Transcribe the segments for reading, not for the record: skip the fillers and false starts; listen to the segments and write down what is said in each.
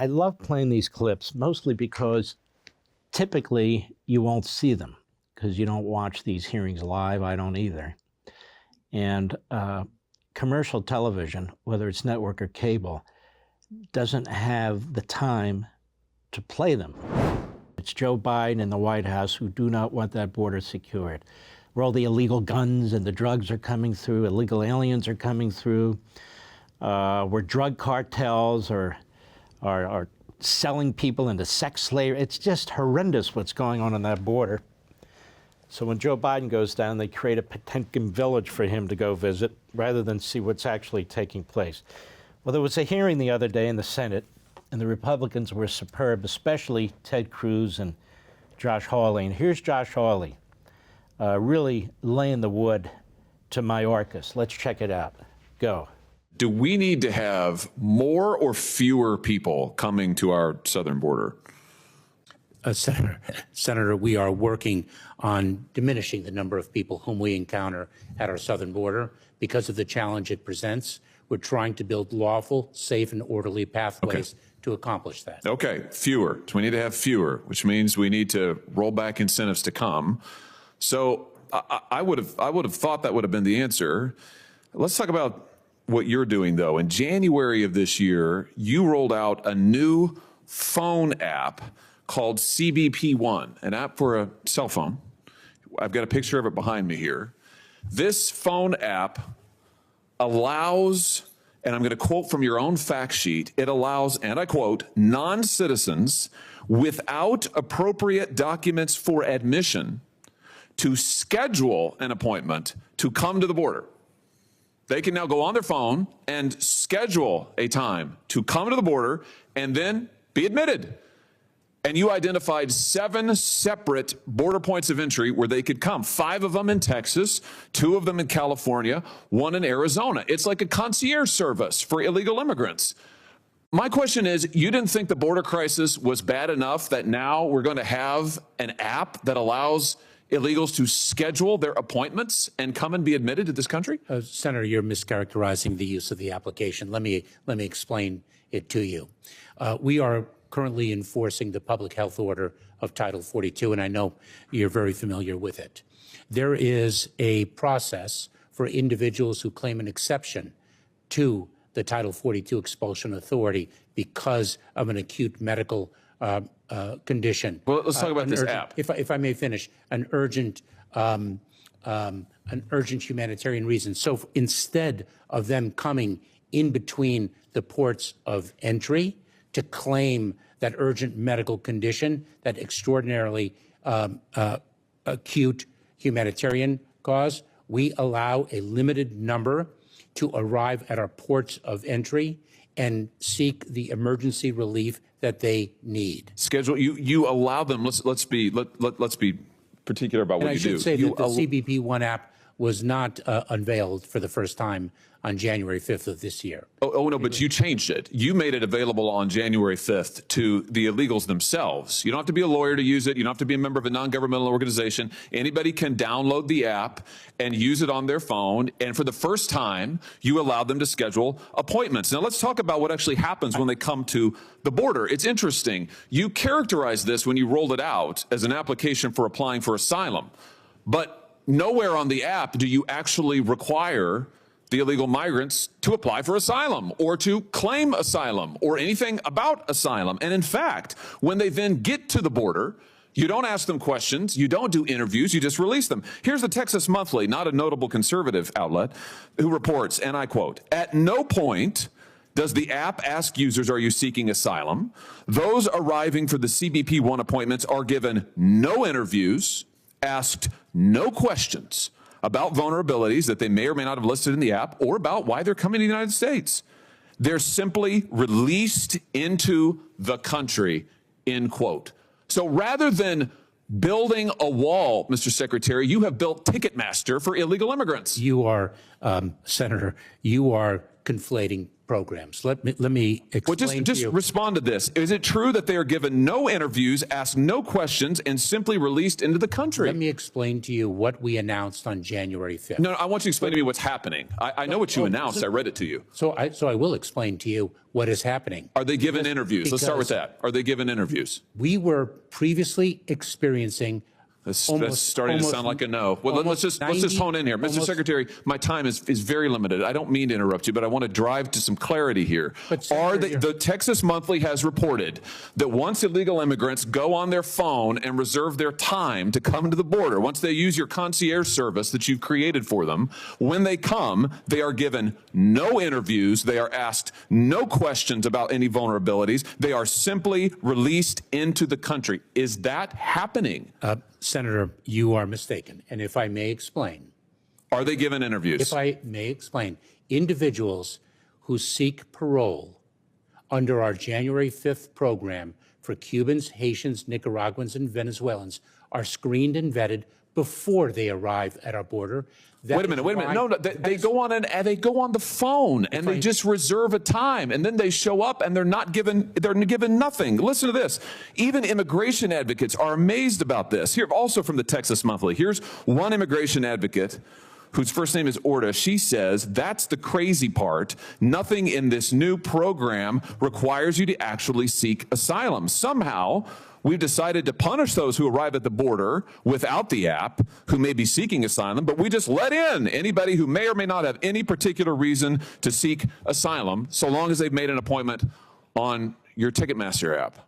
I love playing these clips mostly because typically you won't see them because you don't watch these hearings live. I don't either. And commercial television, whether it's network or cable, doesn't have the time to play them. It's Joe Biden and the White House who do not want that border secured, where all the illegal guns and the drugs are coming through, illegal aliens are coming through, where drug cartels are selling people into sex slavery. It's just horrendous what's going on that border. So when Joe Biden goes down, they create a Potemkin village for him to go visit rather than see what's actually taking place. Well, there was a hearing the other day in the Senate, and the Republicans were superb, especially Ted Cruz and Josh Hawley. And here's Josh Hawley really laying the wood to Mayorkas. Let's check it out. Go. Do we need to have more or fewer people coming to our southern border? Senator, we are working on diminishing the number of people whom we encounter at our southern border because of the challenge it presents. We're trying to build lawful, safe, and orderly pathways to accomplish that. Okay, fewer. So we need to have fewer, which means we need to roll back incentives to come. So I would have thought that would have been the answer. Let's talk about what you're doing, though. In January of this year, you rolled out a new phone app called CBP One, an app for a cell phone. I've got a picture of it behind me here. This phone app allows, and I'm going to quote from your own fact sheet, it allows, and I quote, non-citizens without appropriate documents for admission to schedule an appointment to come to the border. They can now go on their phone and schedule a time to come to the border and then be admitted. And you identified 7 separate border points of entry where they could come. 5 of them in Texas, 2 of them in California, 1 in Arizona. It's like a concierge service for illegal immigrants. My question is, you didn't think the border crisis was bad enough that now we're going to have an app that allows illegals to schedule their appointments and come and be admitted to this country? Senator, you're mischaracterizing the use of the application. Let me explain it to you. We are currently enforcing the public health order of Title 42, and I know you're very familiar with it. There is a process for individuals who claim an exception to the Title 42 expulsion authority because of an acute medical condition. Well, let's talk about this app. If I may finish, an urgent humanitarian reason. So instead of them coming in between the ports of entry to claim that urgent medical condition, that extraordinarily acute humanitarian cause, we allow a limited number to arrive at our ports of entry and seek the emergency relief that they need. Schedule. You allow them. Let's be particular about what you do. I should say that the CBP One app was not unveiled for the first time on January 5th of this year. Oh, no, but you changed it. You made it available on January 5th to the illegals themselves. You don't have to be a lawyer to use it. You don't have to be a member of a non-governmental organization. Anybody can download the app and use it on their phone. And for the first time, you allow them to schedule appointments. Now, let's talk about what actually happens when they come to the border. It's interesting. You characterized this when you rolled it out as an application for applying for asylum. But nowhere on the app do you actually require the illegal migrants to apply for asylum or to claim asylum or anything about asylum. And in fact, when they then get to the border, you don't ask them questions, you don't do interviews, you just release them. Here's the Texas Monthly, not a notable conservative outlet, who reports, and I quote, "At no point does the app ask users, are you seeking asylum? Those arriving for the CBP One appointments are given no interviews, asked no questions about vulnerabilities that they may or may not have listed in the app or about why they're coming to the United States. They're simply released into the country," end quote. So rather than building a wall, Mr. Secretary, you have built Ticketmaster for illegal immigrants. You are, Senator, you are conflating programs. Let me explain Well, to just you. respond to this. Is it true that they are given no interviews, asked no questions, and simply released into the country? Let me explain to you what we announced on January 5th. No, I want you to explain to me what's happening. I know what you announced. I read it to you. So I will explain to you what is happening. Are they given interviews? Let's start with because that. Are they given interviews? We were previously experiencing That's almost- starting to almost- sound like a no. Well, let's just 90 hone in here. Mr. almost- Secretary, my time is very limited. I don't mean to interrupt you, but I want to drive to some clarity here. But, Senator, The Texas Monthly has reported that once illegal immigrants go on their phone and reserve their time to come to the border, once they use your concierge service that you've created for them, when they come, they are given no interviews. They are asked no questions about any vulnerabilities. They are simply released into the country. Is that happening? Senator, you are mistaken. And if I may explain, Are they given interviews? if I may explain, individuals who seek parole under our January 5th program for Cubans, Haitians, Nicaraguans, and Venezuelans are screened and vetted before they arrive at our border. Wait a minute. No, they go on they go on the phone and they just reserve a time, and then they show up and they're given nothing. Listen to this. Even immigration advocates are amazed about this. Here, also from the Texas Monthly. Here's one immigration advocate whose first name is Orta. She says, that's the crazy part. Nothing in this new program requires you to actually seek asylum. Somehow, we've decided to punish those who arrive at the border without the app, who may be seeking asylum, but we just let in anybody who may or may not have any particular reason to seek asylum, so long as they've made an appointment on your Ticketmaster app.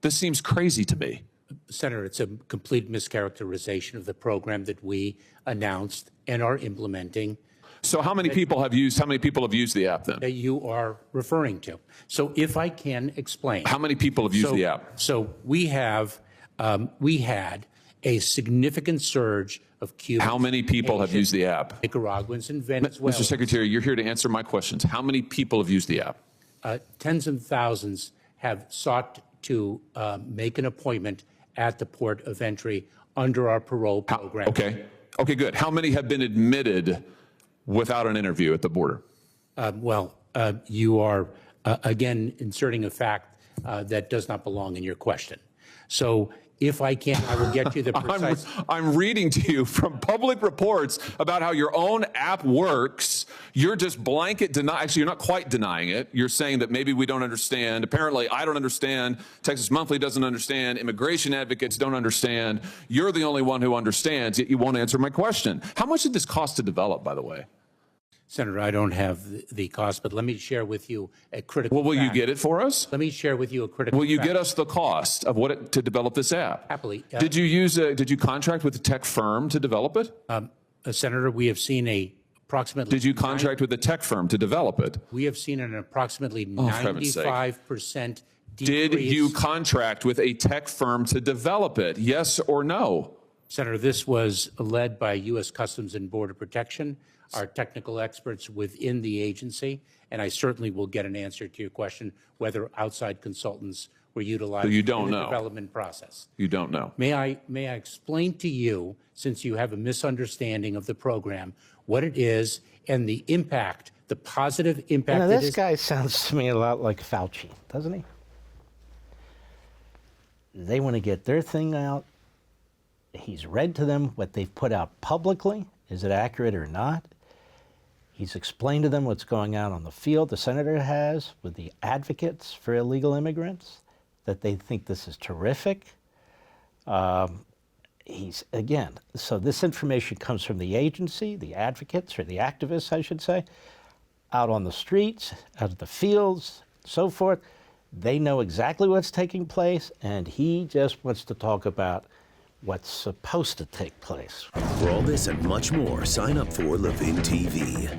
This seems crazy to me. Senator, it's a complete mischaracterization of the program that we announced and are implementing So how many people have used the app then? that you are referring to. So if I can explain. How many people have used the app? So we had a significant surge of Cubans. How many people have used the app? Nicaraguans and Venezuelans. Mr. Secretary, you're here to answer my questions. How many people have used the app? Tens of thousands have sought to make an appointment at the port of entry under our parole program. Okay, good. How many have been admitted without an interview at the border? You are, again, inserting a fact that does not belong in your question. So if I can, I will get you the precise. I'm reading to you from public reports about how your own app works. You're just blanket denying. Actually, you're not quite denying it. You're saying that maybe we don't understand. Apparently, I don't understand. Texas Monthly doesn't understand. Immigration advocates don't understand. You're the only one who understands, yet you won't answer my question. How much did this cost to develop, by the way? Senator, I don't have the cost, but let me share with you a critical Well, will fact. you get it for us? Let me share with you a critical Will you fact. get us the cost of to develop this app? Happily. Did you contract with a tech firm to develop it? Senator, we have seen approximately. Did you contract with a tech firm to develop it? We have seen an approximately for heaven's sake. 95% decrease. Did you contract with a tech firm to develop it? Yes or no? Senator, this was led by U.S. Customs and Border Protection, our technical experts within the agency, and I certainly will get an answer to your question whether outside consultants were utilized you don't in the know. development process. You don't know. May I explain to you, since you have a misunderstanding of the program, what it is and the impact, the positive impact You know, it this is? guy sounds to me a lot like Fauci, doesn't he? They want to get their thing out. He's read to them what they've put out publicly. Is it accurate or not? He's explained to them what's going on the field, the senator has, with the advocates for illegal immigrants, that they think this is terrific. So this information comes from the agency, the advocates, or the activists, I should say, out on the streets, out of the fields, so forth. They know exactly what's taking place, and he just wants to talk about what's supposed to take place. For all this and much more, sign up for Levin TV.